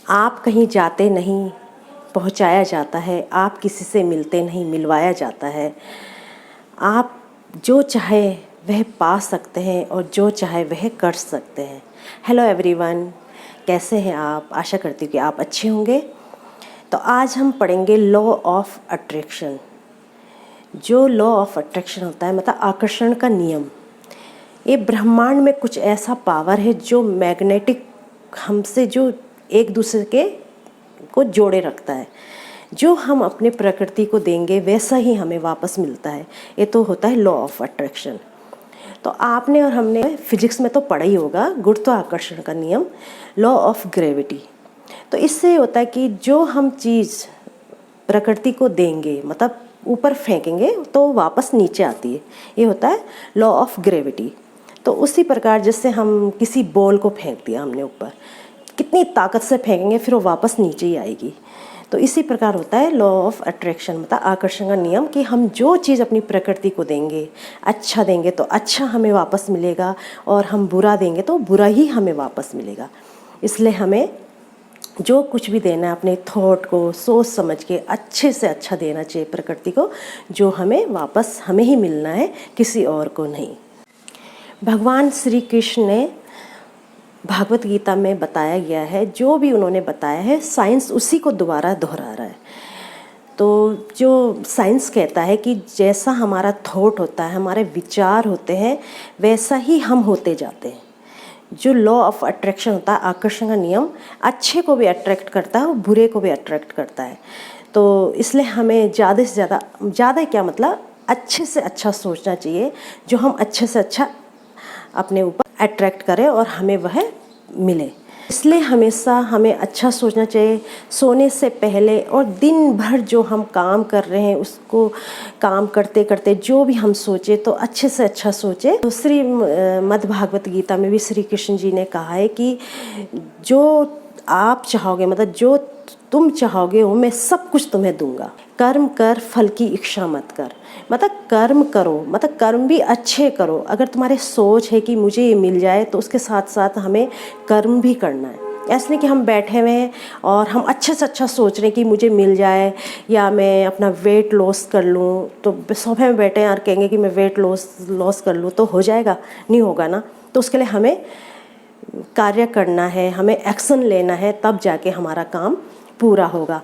आप कहीं जाते नहीं, पहुंचाया जाता है। आप किसी से मिलते नहीं, मिलवाया जाता है। आप जो चाहे वह पा सकते हैं और जो चाहे वह कर सकते हैं। हेलो एवरीवन, कैसे हैं आप? आशा करती हूँ कि आप अच्छे होंगे। तो आज हम पढ़ेंगे लॉ ऑफ अट्रैक्शन। जो लॉ ऑफ अट्रैक्शन होता है मतलब आकर्षण का नियम। ये ब्रह्मांड में कुछ ऐसा पावर है जो मैग्नेटिक हमसे जो एक दूसरे के को जोड़े रखता है। जो हम अपने प्रकृति को देंगे वैसा ही हमें वापस मिलता है। ये तो होता है लॉ ऑफ अट्रैक्शन। तो आपने और हमने फिजिक्स में तो पढ़ा ही होगा, गुरुत्वाकर्षण का नियम, लॉ ऑफ ग्रेविटी। तो इससे होता है कि जो हम चीज़ प्रकृति को देंगे मतलब ऊपर फेंकेंगे तो वापस नीचे आती है। ये होता है लॉ ऑफ ग्रेविटी। तो उसी प्रकार जैसे हम किसी बॉल को फेंक दिया हमने ऊपर, कितनी ताकत से फेंकेंगे फिर वो वापस नीचे ही आएगी। तो इसी प्रकार होता है लॉ ऑफ अट्रैक्शन मतलब आकर्षण का नियम कि हम जो चीज़ अपनी प्रकृति को देंगे, अच्छा देंगे तो अच्छा हमें वापस मिलेगा, और हम बुरा देंगे तो बुरा ही हमें वापस मिलेगा। इसलिए हमें जो कुछ भी देना है अपने थॉट को सोच समझ के अच्छे से अच्छा देना चाहिए प्रकृति को, जो हमें वापस हमें ही मिलना है, किसी और को नहीं। भगवान श्री कृष्ण ने भागवत गीता में बताया गया है, जो भी उन्होंने बताया है साइंस उसी को दोबारा दोहरा रहा है। तो जो साइंस कहता है कि जैसा हमारा थॉट होता है, हमारे विचार होते हैं, वैसा ही हम होते जाते हैं। जो लॉ ऑफ अट्रैक्शन होता है, आकर्षण का नियम, अच्छे को भी अट्रैक्ट करता है और बुरे को भी अट्रैक्ट करता है। तो इसलिए हमें ज़्यादा से ज़्यादा क्या मतलब अच्छे से अच्छा सोचना चाहिए, जो हम अच्छे से अच्छा अपने ऊपर अट्रैक्ट करें और हमें वह मिले। इसलिए हमेशा हमें अच्छा सोचना चाहिए सोने से पहले, और दिन भर जो हम काम कर रहे हैं उसको काम करते करते जो भी हम सोचे तो अच्छे से अच्छा सोचे। तो श्री मद् भागवत गीता में भी श्री कृष्ण जी ने कहा है कि जो आप चाहोगे मतलब जो तुम चाहोगे वो मैं सब कुछ तुम्हें दूंगा। कर्म कर, फल की इच्छा मत कर। मतलब कर्म करो, मतलब कर्म भी अच्छे करो। अगर तुम्हारे सोच है कि मुझे ये मिल जाए तो उसके साथ साथ हमें कर्म भी करना है। ऐसे नहीं कि हम बैठे हुए हैं और हम अच्छे से अच्छा सोच रहे हैं कि मुझे मिल जाए या मैं अपना वेट लॉस कर लूँ। तो सोफे में बैठे हैं और कहेंगे कि मैं वेट लॉस कर लूँ, तो हो जाएगा? नहीं होगा ना। तो उसके लिए हमें कार्य करना है, हमें एक्शन लेना है, तब जाके हमारा काम पूरा होगा।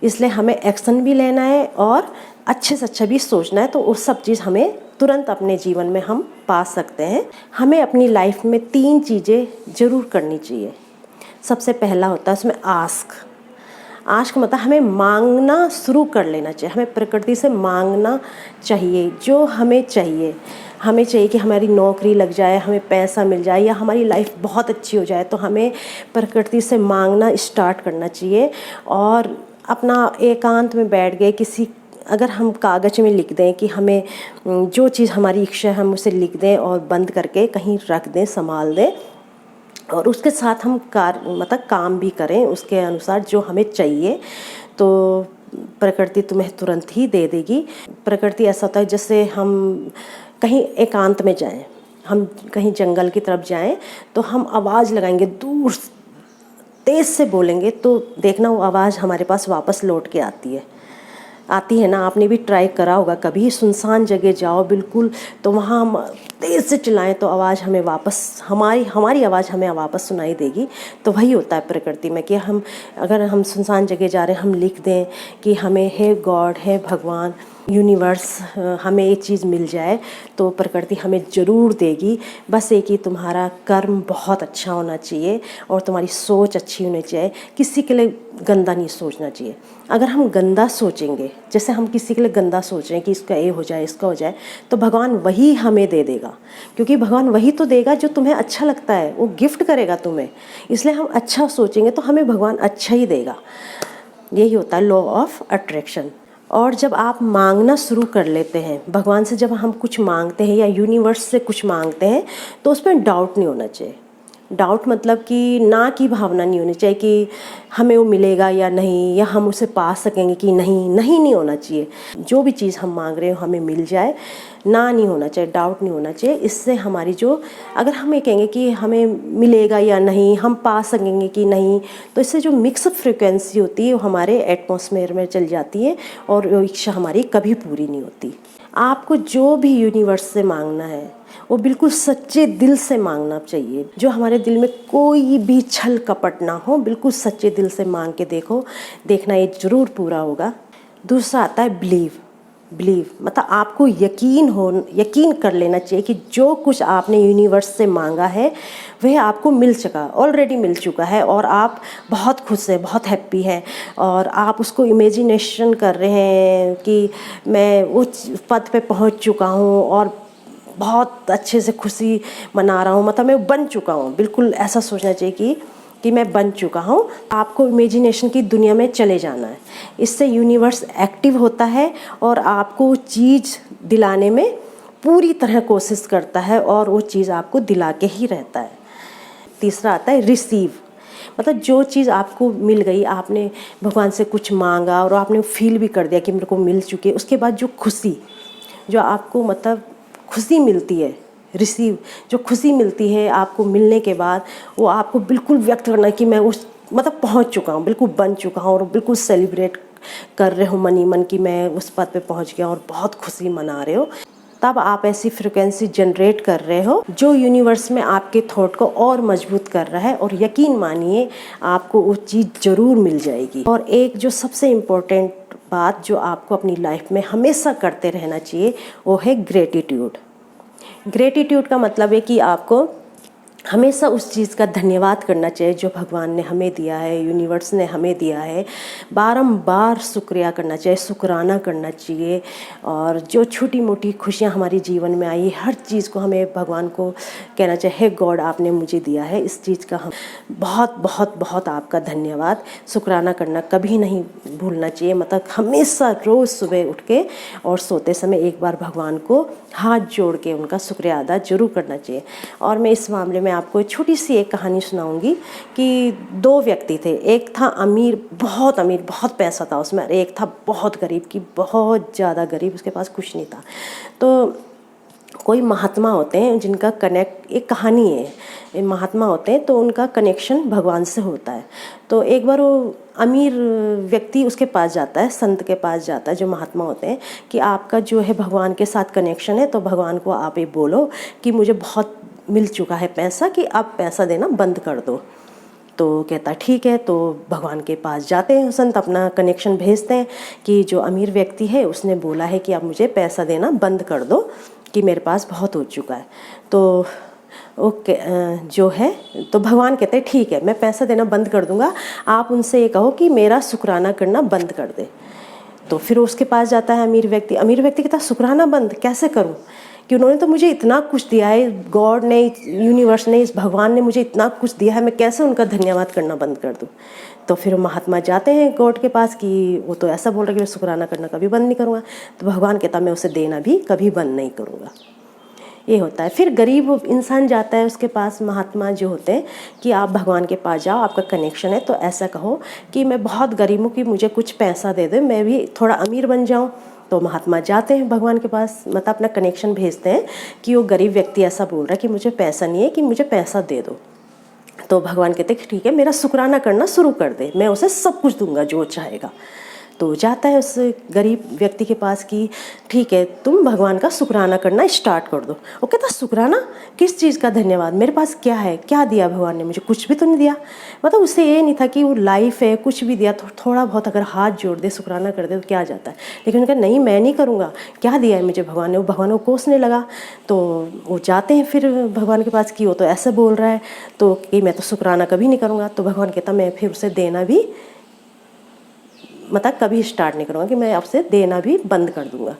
इसलिए हमें एक्शन भी लेना है और अच्छे से अच्छा भी सोचना है। तो वो सब चीज़ हमें तुरंत अपने जीवन में हम पा सकते हैं। हमें अपनी लाइफ में 3 चीज़ें ज़रूर करनी चाहिए। सबसे पहला होता है उसमें आस्क मतलब हमें मांगना शुरू कर लेना चाहिए। हमें प्रकृति से मांगना चाहिए जो हमें चाहिए। हमें चाहिए कि हमारी नौकरी लग जाए, हमें पैसा मिल जाए, या हमारी लाइफ बहुत अच्छी हो जाए। तो हमें प्रकृति से मांगना स्टार्ट करना चाहिए। और अपना एकांत में बैठ गए किसी, अगर हम कागज़ में लिख दें कि हमें जो चीज़ हमारी इच्छा है हम उसे लिख दें और बंद करके कहीं रख दें, संभाल दें, और उसके साथ हम काम भी करें उसके अनुसार जो हमें चाहिए, तो प्रकृति तुम्हें तुरंत ही दे देगी। प्रकृति ऐसा होता है जैसे हम कहीं एकांत में जाएं, हम कहीं जंगल की तरफ जाएं तो हम आवाज़ लगाएंगे, दूर तेज़ से बोलेंगे, तो देखना वो आवाज़ हमारे पास वापस लौट के आती है ना। आपने भी ट्राई करा होगा कभी, सुनसान जगह जाओ बिल्कुल, तो वहाँ हम तेज़ से चिल्लाएं तो आवाज़ हमें वापस हमारी आवाज़ हमें वापस सुनाई देगी। तो वही होता है प्रकृति में कि अगर हम सुनसान जगह जा रहे हैं, हम लिख दें कि हमें हे गॉड, हे भगवान, यूनिवर्स, हमें ये चीज़ मिल जाए, तो प्रकृति हमें ज़रूर देगी। बस एक ही तुम्हारा कर्म बहुत अच्छा होना चाहिए और तुम्हारी सोच अच्छी होनी चाहिए। किसी के लिए गंदा नहीं सोचना चाहिए। अगर हम गंदा सोचेंगे, जैसे हम किसी के लिए गंदा सोच रहे हैं कि इसका ये हो जाए, इसका हो जाए, तो भगवान वही हमें दे देगा। क्योंकि भगवान वही तो देगा जो तुम्हें अच्छा लगता है, वो गिफ्ट करेगा तुम्हें। इसलिए हम अच्छा सोचेंगे तो हमें भगवान अच्छा ही देगा। यही होता है लॉ ऑफ अट्रैक्शन। और जब आप मांगना शुरू कर लेते हैं भगवान से, जब हम कुछ मांगते हैं या यूनिवर्स से कुछ मांगते हैं, तो उसमें डाउट नहीं होना चाहिए। डाउट मतलब कि ना की भावना नहीं होनी चाहिए कि हमें वो मिलेगा या नहीं, या हम उसे पा सकेंगे कि नहीं, नहीं होना चाहिए। जो भी चीज़ हम मांग रहे हो हमें मिल जाए, ना नहीं होना चाहिए, डाउट नहीं होना चाहिए। इससे हमारी जो, अगर हम ये कहेंगे कि हमें मिलेगा या नहीं, हम पा सकेंगे कि नहीं, तो इससे जो मिक्सअप फ्रिक्वेंसी होती है वो हमारे एटमॉस्फेयर में चल जाती है और वो इच्छा हमारी कभी पूरी नहीं होती। आपको जो भी यूनिवर्स से मांगना है वो बिल्कुल सच्चे दिल से मांगना चाहिए। जो हमारे दिल में कोई भी छल कपट ना हो, बिल्कुल सच्चे दिल से मांग के देखना ये ज़रूर पूरा होगा। दूसरा आता है बिलीव, मतलब आपको यकीन कर लेना चाहिए कि जो कुछ आपने यूनिवर्स से मांगा है वह आपको ऑलरेडी मिल चुका है और आप बहुत खुश हैं, बहुत हैप्पी हैं और आप उसको इमेजिनेशन कर रहे हैं कि मैं उस पद पे पहुंच चुका हूं और बहुत अच्छे से खुशी मना रहा हूँ, मतलब मैं बन चुका हूँ। बिल्कुल ऐसा सोचना चाहिए कि मैं बन चुका हूँ। आपको इमेजिनेशन की दुनिया में चले जाना है। इससे यूनिवर्स एक्टिव होता है और आपको चीज़ दिलाने में पूरी तरह कोशिश करता है और वो चीज़ आपको दिला के ही रहता है। तीसरा आता है रिसीव, मतलब जो चीज़ आपको मिल गई, आपने भगवान से कुछ मांगा और आपने फील भी कर दिया कि मेरे को मिल चुकी है, उसके बाद जो खुशी, जो आपको मतलब खुशी मिलती है, जो खुशी मिलती है आपको मिलने के बाद, वो आपको बिल्कुल व्यक्त करना है कि मैं उस मतलब पहुंच चुका हूँ, बिल्कुल बन चुका हूँ और बिल्कुल सेलिब्रेट कर रहे हो मन ही मन कि मैं उस पद पे पहुंच गया और बहुत खुशी मना रहे हो। तब आप ऐसी फ्रिक्वेंसी जनरेट कर रहे हो जो यूनिवर्स में आपके थॉट को और मजबूत कर रहा है और यकीन मानिए आपको वो चीज़ ज़रूर मिल जाएगी। और एक जो सबसे इम्पोर्टेंट बात जो आपको अपनी लाइफ में हमेशा करते रहना चाहिए वो है ग्रेटिट्यूड का मतलब है कि आपको हमेशा उस चीज़ का धन्यवाद करना चाहिए जो भगवान ने हमें दिया है, यूनिवर्स ने हमें दिया है। बारंबार शुक्रिया करना चाहिए, शुक्राना करना चाहिए और जो छोटी मोटी खुशियाँ हमारे जीवन में आई, हर चीज़ को हमें भगवान को कहना चाहिए, हे गॉड आपने मुझे दिया है, इस चीज़ का हम बहुत बहुत बहुत आपका धन्यवाद। शुक्राना करना कभी नहीं भूलना चाहिए, मतलब हमेशा रोज़ सुबह उठ के और सोते समय एक बार भगवान को हाथ जोड़ के उनका शुक्रिया अदा जरूर करना चाहिए। और मैं इस मामले में आपको छोटी सी एक कहानी सुनाऊंगी कि 2 व्यक्ति थे। एक था अमीर, बहुत पैसा था उसमें, एक था बहुत गरीब, की बहुत ज़्यादा गरीब, उसके पास कुछ नहीं था। तो कोई महात्मा होते हैं जिनका एक कहानी है, महात्मा होते हैं तो उनका कनेक्शन भगवान से होता है। तो एक बार वो अमीर व्यक्ति उसके पास जाता है, संत के पास जाता है जो महात्मा होते हैं, कि आपका जो है भगवान के साथ कनेक्शन है तो भगवान को आप ये बोलो कि मुझे बहुत मिल चुका है पैसा, कि आप पैसा देना बंद कर दो। तो कहता ठीक है। तो भगवान के पास जाते हैं संत, अपना कनेक्शन भेजते हैं कि जो अमीर व्यक्ति है उसने बोला है कि आप मुझे पैसा देना बंद कर दो कि मेरे पास बहुत हो चुका है। तो ओके जो है, तो भगवान कहते हैं ठीक है मैं पैसा देना बंद कर दूंगा, आप उनसे ये कहो कि मेरा शुक्राना करना बंद कर दे। तो फिर उसके पास जाता है अमीर व्यक्ति कहता है शुक्राना बंद कैसे करूं, कि उन्होंने तो मुझे इतना कुछ दिया है, गॉड ने, यूनिवर्स ने, इस भगवान ने मुझे इतना कुछ दिया है, मैं कैसे उनका धन्यवाद करना बंद कर दूं। तो फिर महात्मा जाते हैं गॉड के पास कि वो तो ऐसा बोल रहा है कि मैं शुक्राना करना कभी बंद नहीं करूँगा। तो भगवान कहता मैं उसे देना भी कभी बंद नहीं करूँगा। ये होता है। फिर गरीब इंसान जाता है उसके पास, महात्मा जो होते हैं कि आप भगवान के पास जाओ, आपका कनेक्शन है तो ऐसा कहो कि मैं बहुत गरीब हूँ कि मुझे कुछ पैसा दे दो, मैं भी थोड़ा अमीर बन जाऊँ। तो महात्मा जाते हैं भगवान के पास, मतलब अपना कनेक्शन भेजते हैं कि वो गरीब व्यक्ति ऐसा बोल रहा है कि मुझे पैसा नहीं है, कि मुझे पैसा दे दो। तो भगवान कहते हैं ठीक है मेरा शुक्राना करना शुरू कर दे, मैं उसे सब कुछ दूंगा जो चाहेगा। तो जाता है उस गरीब व्यक्ति के पास कि ठीक है तुम भगवान का शुक्राना करना स्टार्ट कर दो। वो कहता शुक्राना किस चीज़ का धन्यवाद, मेरे पास क्या है, क्या दिया भगवान ने मुझे, कुछ भी तो नहीं दिया। मतलब उससे ये नहीं था कि वो लाइफ है कुछ भी दिया, थोड़ा बहुत अगर हाथ जोड़ दे शुक्राना कर दे तो क्या जाता है। लेकिन उनका नहीं मैं नहीं करूँगा, क्या दिया है मुझे भगवान ने। वो भगवान को कोसने लगा। तो वो जाते हैं फिर भगवान के पास कि वो तो ऐसे बोल रहा है तो कि मैं तो शुक्राना कभी नहीं करूँगा। तो भगवान कहता मैं फिर उसे देना भी मतलब कभी स्टार्ट नहीं करूँगा, कि मैं आपसे देना भी बंद कर दूँगा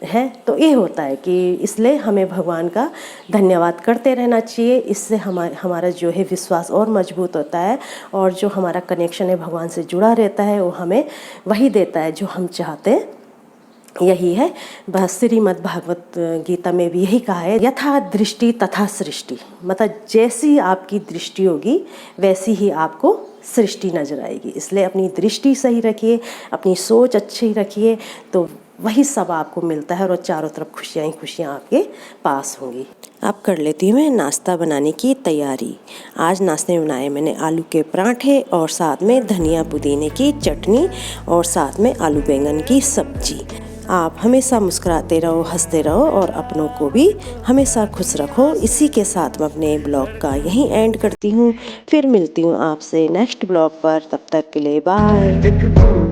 है। तो ये होता है कि इसलिए हमें भगवान का धन्यवाद करते रहना चाहिए। इससे हमारा जो है विश्वास और मजबूत होता है और जो हमारा कनेक्शन है भगवान से जुड़ा रहता है वो हमें वही देता है जो हम चाहते हैं। यही है, बस श्रीमद् भागवत गीता में भी यही कहा है, यथा दृष्टि तथा सृष्टि। मतलब जैसी आपकी दृष्टि होगी वैसी ही आपको सृष्टि नजर आएगी। इसलिए अपनी दृष्टि सही रखिए, अपनी सोच अच्छी रखिए, तो वही सब आपको मिलता है और चारों तरफ खुशियाँ ही खुशियाँ आपके पास होंगी। अब कर लेती हूँ मैं नाश्ता बनाने की तैयारी। आज नाश्ते में बनाए मैंने आलू के पराठे और साथ में धनिया पुदीने की चटनी और साथ में आलू बैंगन की सब्जी। आप हमेशा मुस्कुराते रहो, हंसते रहो और अपनों को भी हमेशा खुश रखो। इसी के साथ मैं अपने ब्लॉग का यहीं एंड करती हूँ। फिर मिलती हूँ आपसे नेक्स्ट ब्लॉग पर, तब तक के लिए बाय।